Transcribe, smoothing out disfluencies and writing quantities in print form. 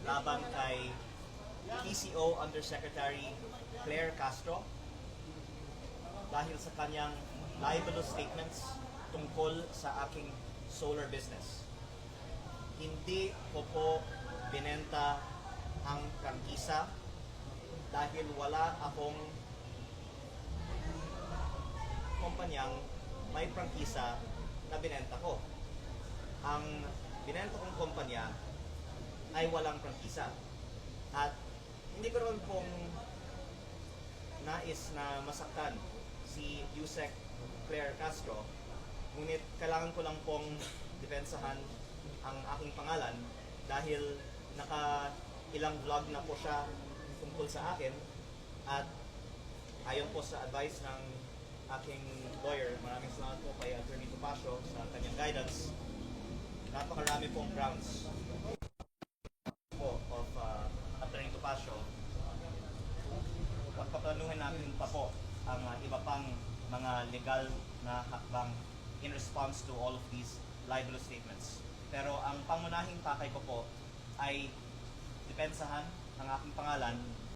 laban kay PCO Undersecretary Claire Castro dahil sa kanyang libelous statements tungkol sa aking solar business. Hindi ko po binenta ang prangkisa dahil wala akong kumpanyang may prangkisa na binenta ko. Ang binenta kong kumpanya ay walang prangkisa. At hindi ko rin pong nais na masaktan si Yusek Claire Castro, ngunit kailangan ko lang pong depensahan ang aking pangalan dahil ilang vlog na po siya tungkol sa akin at ayon po sa advice ng aking lawyer, maraming salamat po kay Attorney Topacio sa kanyang guidance. Napakarami pong grounds po of Attorney Topacio. Pagpaplanuhin natin pa po ang iba pang mga legal na hakbang in response to all of these libelous statements. Pero ang pangunahing pakay ko po ay depensahan ang aking pangalan